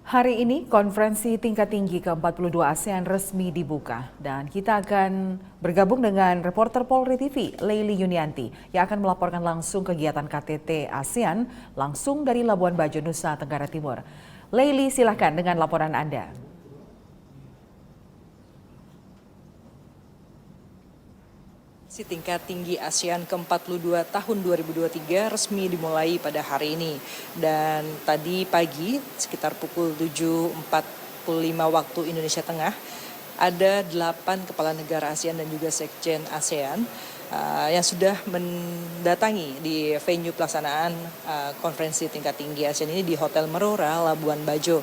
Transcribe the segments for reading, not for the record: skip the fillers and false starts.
Hari ini konferensi tingkat tinggi ke-42 ASEAN resmi dibuka dan kita akan bergabung dengan reporter Polri TV, Leili Yunianti, yang akan melaporkan langsung kegiatan KTT ASEAN langsung dari Labuan Bajo, Nusa Tenggara Timur. Leili, silakan dengan laporan Anda. Tingkat tinggi ASEAN ke-42 tahun 2023 resmi dimulai pada hari ini. Dan tadi pagi sekitar pukul 7.45 waktu Indonesia Tengah, ada 8 kepala negara ASEAN dan juga sekjen ASEAN yang sudah mendatangi di venue pelaksanaan konferensi tingkat tinggi ASEAN ini di Hotel Merora, Labuan Bajo.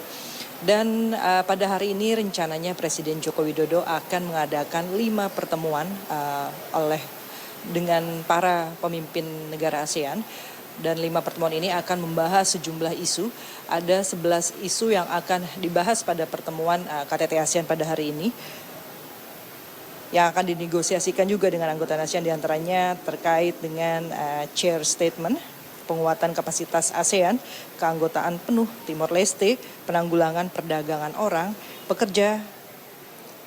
Dan pada hari ini rencananya Presiden Joko Widodo akan mengadakan 5 pertemuan dengan para pemimpin negara ASEAN. Dan 5 pertemuan ini akan membahas sejumlah isu. Ada 11 isu yang akan dibahas pada pertemuan KTT ASEAN pada hari ini, yang akan dinegosiasikan juga dengan anggota ASEAN, diantaranya terkait dengan chair statement, penguatan kapasitas ASEAN, keanggotaan penuh Timor Leste, penanggulangan perdagangan orang, pekerja,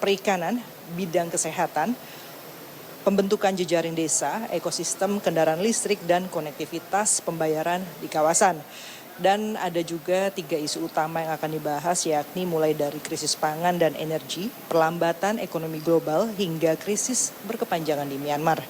perikanan, bidang kesehatan, pembentukan jejaring desa, ekosistem kendaraan listrik, dan konektivitas pembayaran di kawasan. Dan ada juga 3 isu utama yang akan dibahas, yakni mulai dari krisis pangan dan energi, perlambatan ekonomi global, hingga krisis berkepanjangan di Myanmar.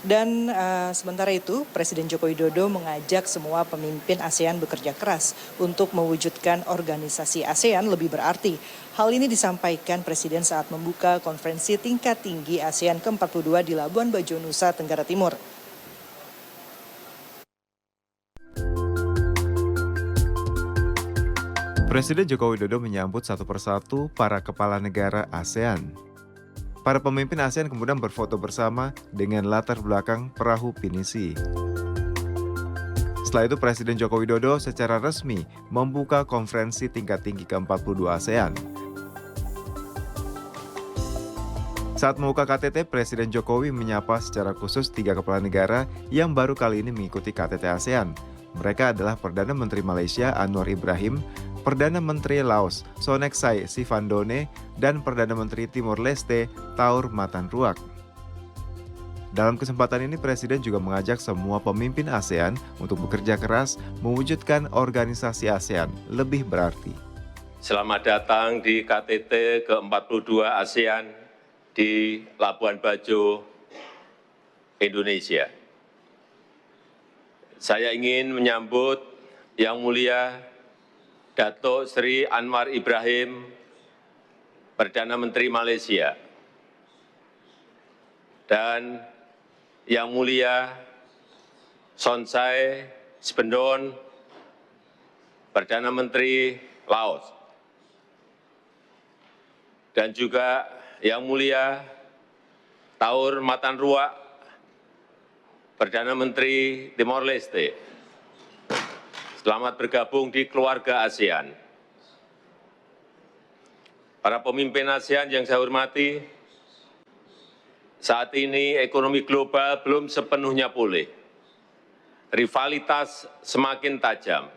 Dan sementara itu, Presiden Joko Widodo mengajak semua pemimpin ASEAN bekerja keras untuk mewujudkan organisasi ASEAN lebih berarti. Hal ini disampaikan Presiden saat membuka konferensi tingkat tinggi ASEAN ke-42 di Labuan Bajo, Nusa Tenggara Timur. Presiden Joko Widodo menyambut satu persatu para kepala negara ASEAN. Para pemimpin ASEAN kemudian berfoto bersama dengan latar belakang perahu pinisi. Setelah itu Presiden Joko Widodo secara resmi membuka konferensi tingkat tinggi ke-42 ASEAN. Saat membuka KTT, Presiden Jokowi menyapa secara khusus 3 kepala negara yang baru kali ini mengikuti KTT ASEAN. Mereka adalah Perdana Menteri Malaysia Anwar Ibrahim, Perdana Menteri Laos Sonexay Sifandone, dan Perdana Menteri Timor Leste Taur Matan Ruak. Dalam kesempatan ini, Presiden juga mengajak semua pemimpin ASEAN untuk bekerja keras mewujudkan organisasi ASEAN lebih berarti. Selamat datang di KTT ke-42 ASEAN di Labuan Bajo, Indonesia. Saya ingin menyambut Yang Mulia Datuk Seri Anwar Ibrahim, Perdana Menteri Malaysia, dan Yang Mulia Sonexay Sifandone, Perdana Menteri Laos, dan juga Yang Mulia Taur Matan Ruak, Perdana Menteri Timor Leste. Selamat bergabung di keluarga ASEAN. Para pemimpin ASEAN yang saya hormati, saat ini ekonomi global belum sepenuhnya pulih. Rivalitas semakin tajam.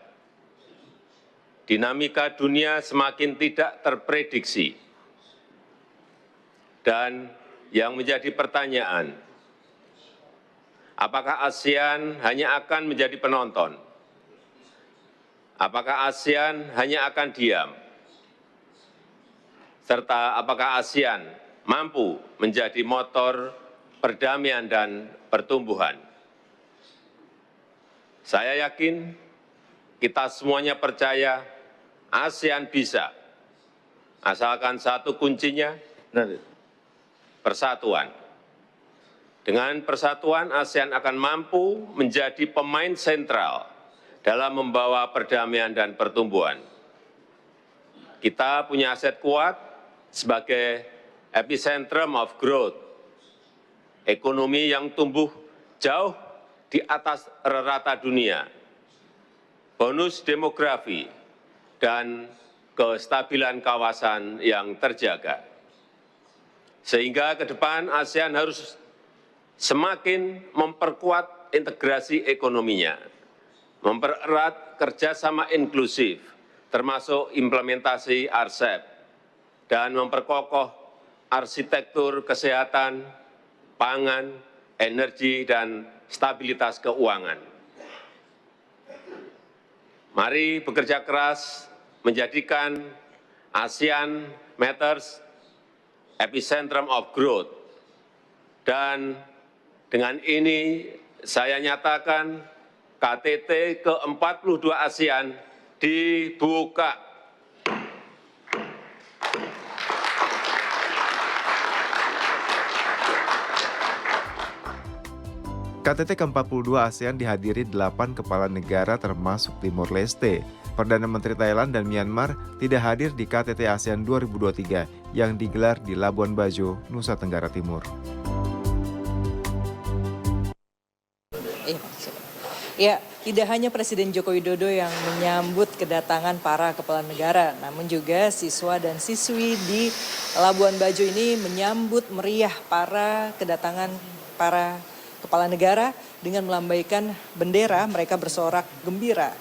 Dinamika dunia semakin tidak terprediksi. Dan yang menjadi pertanyaan, apakah ASEAN hanya akan menjadi penonton? Apakah ASEAN hanya akan diam? Serta apakah ASEAN mampu menjadi motor perdamaian dan pertumbuhan? Saya yakin kita semuanya percaya ASEAN bisa, asalkan satu kuncinya, persatuan. Dengan persatuan, ASEAN akan mampu menjadi pemain sentral dalam membawa perdamaian dan pertumbuhan. Kita punya aset kuat sebagai epicentrum of growth, ekonomi yang tumbuh jauh di atas rata dunia, bonus demografi, dan kestabilan kawasan yang terjaga. Sehingga ke depan ASEAN harus semakin memperkuat integrasi ekonominya, mempererat kerjasama inklusif, termasuk implementasi RCEP, dan memperkokoh arsitektur kesehatan, pangan, energi, dan stabilitas keuangan. Mari bekerja keras menjadikan ASEAN Matters epicentrum of growth. Dan dengan ini saya nyatakan KTT ke-42 ASEAN dibuka. KTT ke-42 ASEAN dihadiri 8 kepala negara termasuk Timor Leste. Perdana Menteri Thailand dan Myanmar tidak hadir di KTT ASEAN 2023 yang digelar di Labuan Bajo, Nusa Tenggara Timur. Ya, tidak hanya Presiden Joko Widodo yang menyambut kedatangan para kepala negara, namun juga siswa dan siswi di Labuan Bajo ini menyambut meriah kedatangan para kepala negara dengan melambaikan bendera. Mereka bersorak gembira.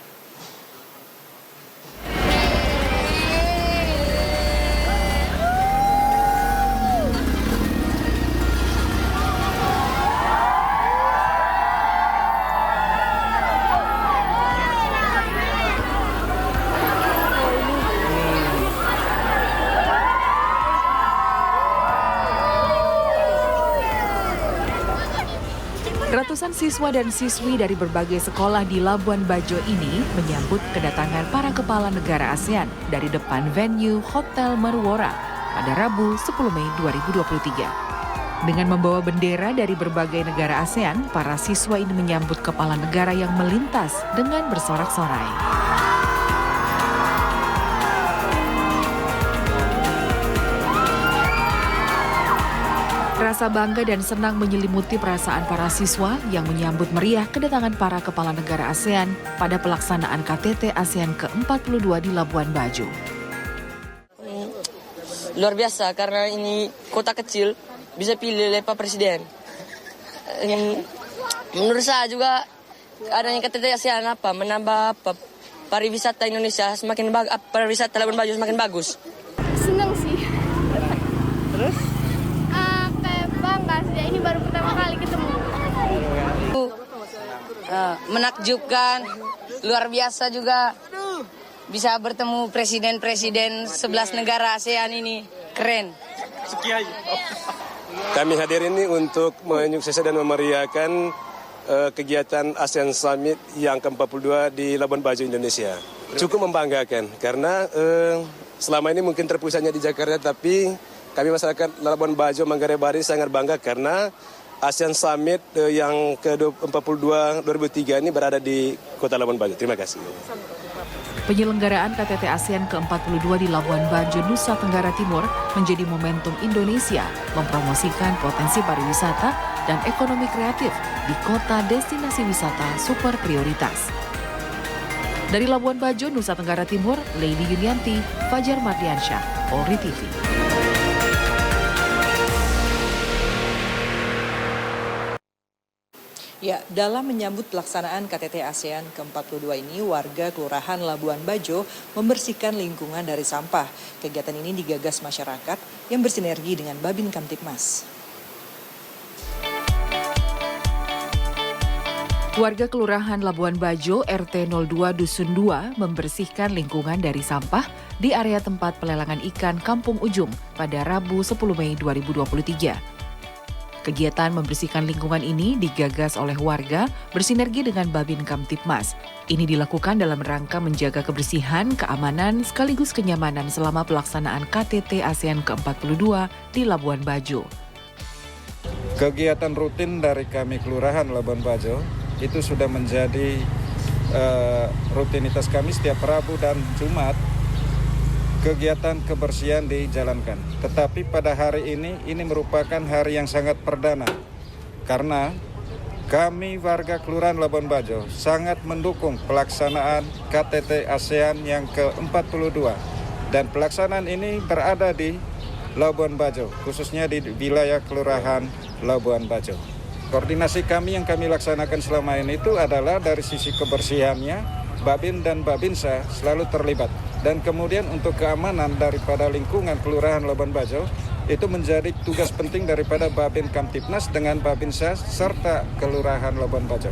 Ratusan siswa dan siswi dari berbagai sekolah di Labuan Bajo ini menyambut kedatangan para kepala negara ASEAN dari depan venue Hotel Merwora pada Rabu 10 Mei 2023. Dengan membawa bendera dari berbagai negara ASEAN, para siswa ini menyambut kepala negara yang melintas dengan bersorak-sorai. Rasa bangga dan senang menyelimuti perasaan para siswa yang menyambut meriah kedatangan para kepala negara ASEAN pada pelaksanaan KTT ASEAN ke-42 di Labuan Bajo. Luar biasa karena ini kota kecil bisa pilih oleh Pak Presiden. Menurut saya juga adanya KTT ASEAN menambah pariwisata Indonesia semakin pariwisata Labuan Bajo semakin bagus. Senang sih. Terus? Bangga sih, ini baru pertama kali ketemu. Menakjubkan, luar biasa juga bisa bertemu presiden-presiden 11 negara ASEAN ini, keren. Kami hadir ini untuk menyukseskan dan memeriahkan kegiatan ASEAN Summit yang ke-42 di Labuan Bajo, Indonesia. Cukup membanggakan karena selama ini mungkin terpusatnya di Jakarta, tapi kami masyarakat Labuan Bajo, Manggarai Barat sangat bangga karena ASEAN Summit yang ke-42 2003 ini berada di Kota Labuan Bajo. Terima kasih. Penyelenggaraan KTT ASEAN ke-42 di Labuan Bajo, Nusa Tenggara Timur menjadi momentum Indonesia mempromosikan potensi pariwisata dan ekonomi kreatif di kota destinasi wisata super prioritas. Dari Labuan Bajo, Nusa Tenggara Timur, Leily Yunianti, Fajar Mardiansyah, Polri TV. Ya, dalam menyambut pelaksanaan KTT ASEAN ke-42 ini, warga Kelurahan Labuan Bajo membersihkan lingkungan dari sampah. Kegiatan ini digagas masyarakat yang bersinergi dengan Babin Kamtibmas. Warga Kelurahan Labuan Bajo, RT 02 Dusun 2, membersihkan lingkungan dari sampah di area tempat pelelangan ikan Kampung Ujung pada Rabu 10 Mei 2023. Kegiatan membersihkan lingkungan ini digagas oleh warga bersinergi dengan Babin Kamtibmas. Ini dilakukan dalam rangka menjaga kebersihan, keamanan, sekaligus kenyamanan selama pelaksanaan KTT ASEAN ke-42 di Labuan Bajo. Kegiatan rutin dari kami Kelurahan Labuan Bajo itu sudah menjadi rutinitas kami setiap Rabu dan Jumat. Kegiatan kebersihan dijalankan. Tetapi pada hari ini merupakan hari yang sangat perdana. Karena kami warga Kelurahan Labuan Bajo sangat mendukung pelaksanaan KTT ASEAN yang ke-42. Dan pelaksanaan ini berada di Labuan Bajo, khususnya di wilayah Kelurahan Labuan Bajo. Koordinasi kami yang kami laksanakan selama ini itu adalah dari sisi kebersihannya, Babin dan Babinsa selalu terlibat. Dan kemudian untuk keamanan daripada lingkungan Kelurahan Labuan Bajo, itu menjadi tugas penting daripada Babin Kamtipmas dengan Babinsa serta Kelurahan Labuan Bajo.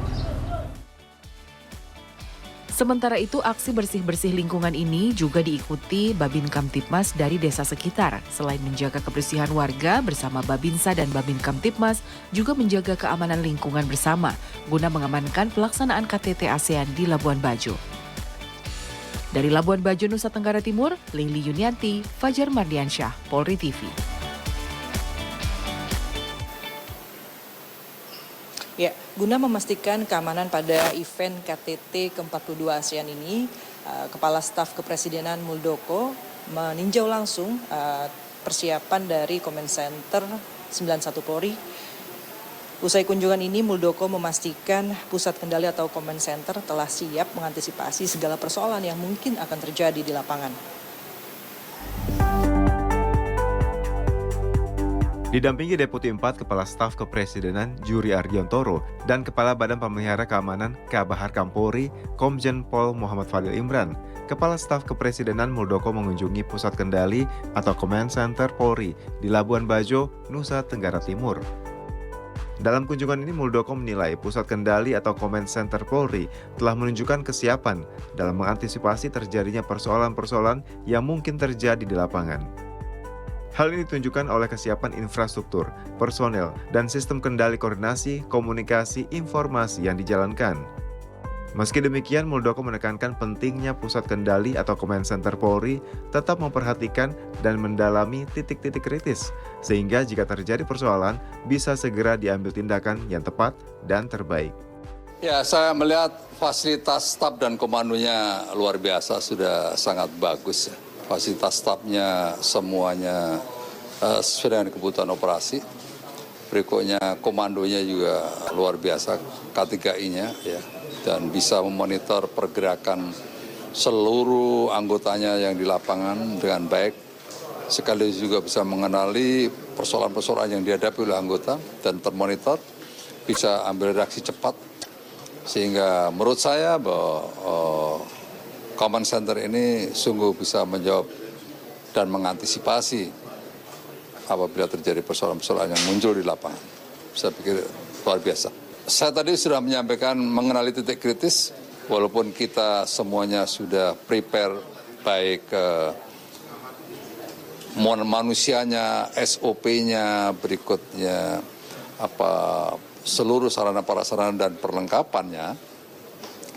Sementara itu, aksi bersih-bersih lingkungan ini juga diikuti Babin Kamtipmas dari desa sekitar. Selain menjaga kebersihan warga, bersama Babinsa dan Babin Kamtipmas juga menjaga keamanan lingkungan bersama guna mengamankan pelaksanaan KTT ASEAN di Labuan Bajo. Dari Labuan Bajo, Nusa Tenggara Timur, Leili Yunianti, Fajar Mardiansyah, Polri TV. Ya, guna memastikan keamanan pada event KTT ke-42 ASEAN ini, Kepala Staf Kepresidenan Muldoko meninjau langsung persiapan dari Command Center 91 Polri. Usai kunjungan ini, Muldoko memastikan pusat kendali atau Command Center telah siap mengantisipasi segala persoalan yang mungkin akan terjadi di lapangan. Didampingi Deputi 4 Kepala Staf Kepresidenan Juri Ardiantoro dan Kepala Badan Pemelihara Keamanan Kabahar Kampolri Komjen Pol Muhammad Fadil Imran, Kepala Staf Kepresidenan Muldoko mengunjungi Pusat Kendali atau Command Center Polri di Labuan Bajo, Nusa Tenggara Timur. Dalam kunjungan ini, Muldoko menilai Pusat Kendali atau Command Center Polri telah menunjukkan kesiapan dalam mengantisipasi terjadinya persoalan-persoalan yang mungkin terjadi di lapangan. Hal ini ditunjukkan oleh kesiapan infrastruktur, personel, dan sistem kendali koordinasi, komunikasi, informasi yang dijalankan. Meski demikian, Muldoko menekankan pentingnya pusat kendali atau Command Center Polri tetap memperhatikan dan mendalami titik-titik kritis, sehingga jika terjadi persoalan, bisa segera diambil tindakan yang tepat dan terbaik. Ya, saya melihat fasilitas staf dan komandonya luar biasa, sudah sangat bagus. Fasilitas stafnya semuanya sesuai dengan kebutuhan operasi. Berikutnya komandonya juga luar biasa, K3I-nya ya, dan bisa memonitor pergerakan seluruh anggotanya yang di lapangan dengan baik. Sekaligus juga bisa mengenali persoalan-persoalan yang dihadapi oleh anggota dan termonitor, bisa ambil reaksi cepat. Sehingga menurut saya bahwa Command Center ini sungguh bisa menjawab dan mengantisipasi apabila terjadi persoalan-persoalan yang muncul di lapangan. Saya pikir luar biasa. Saya tadi sudah menyampaikan mengenali titik kritis, walaupun kita semuanya sudah prepare baik manusianya, SOP-nya, berikutnya seluruh sarana prasarana dan perlengkapannya,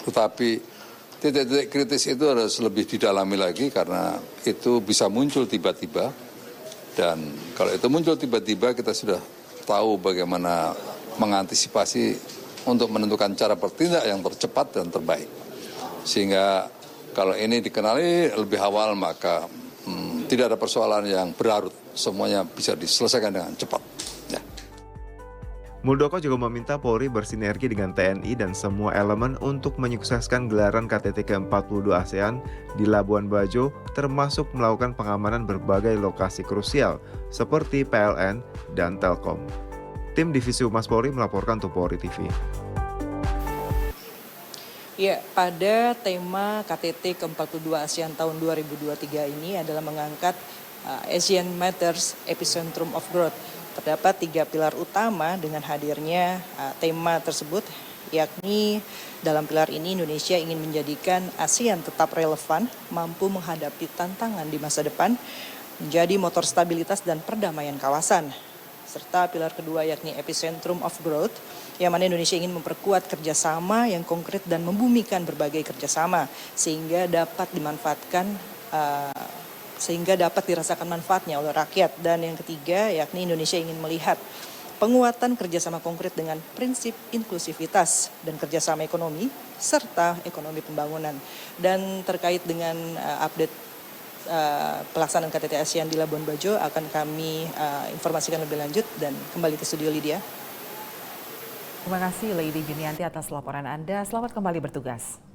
tetapi titik-titik kritis itu harus lebih didalami lagi karena itu bisa muncul tiba-tiba. Dan kalau itu muncul tiba-tiba, kita sudah tahu bagaimana mengantisipasi untuk menentukan cara bertindak yang tercepat dan terbaik. Sehingga kalau ini dikenali lebih awal, maka tidak ada persoalan yang berlarut. Semuanya bisa diselesaikan dengan cepat. Ya. Muldoko juga meminta Polri bersinergi dengan TNI dan semua elemen untuk menyukseskan gelaran KTT ke-42 ASEAN di Labuan Bajo, termasuk melakukan pengamanan berbagai lokasi krusial seperti PLN dan Telkom. Tim Divisi Humas Polri melaporkan untuk Polri TV. Ya, pada tema KTT ke-42 ASEAN tahun 2023 ini adalah mengangkat Asian Matters Epicentrum of Growth. Terdapat 3 pilar utama dengan hadirnya tema tersebut, yakni dalam pilar ini Indonesia ingin menjadikan ASEAN tetap relevan, mampu menghadapi tantangan di masa depan, menjadi motor stabilitas dan perdamaian kawasan. Serta pilar kedua yakni Epicentrum of Growth, yang mana Indonesia ingin memperkuat kerjasama yang konkret dan membumikan berbagai kerjasama sehingga dapat dimanfaatkan sehingga dapat dirasakan manfaatnya oleh rakyat. Dan yang ketiga yakni Indonesia ingin melihat penguatan kerjasama konkret dengan prinsip inklusivitas dan kerjasama ekonomi serta ekonomi pembangunan. Dan terkait dengan update pelaksanaan KTT ASEAN di Labuan Bajo akan kami informasikan lebih lanjut, dan kembali ke studio Lydia. Terima kasih Leili Yunianti atas laporan Anda. Selamat kembali bertugas.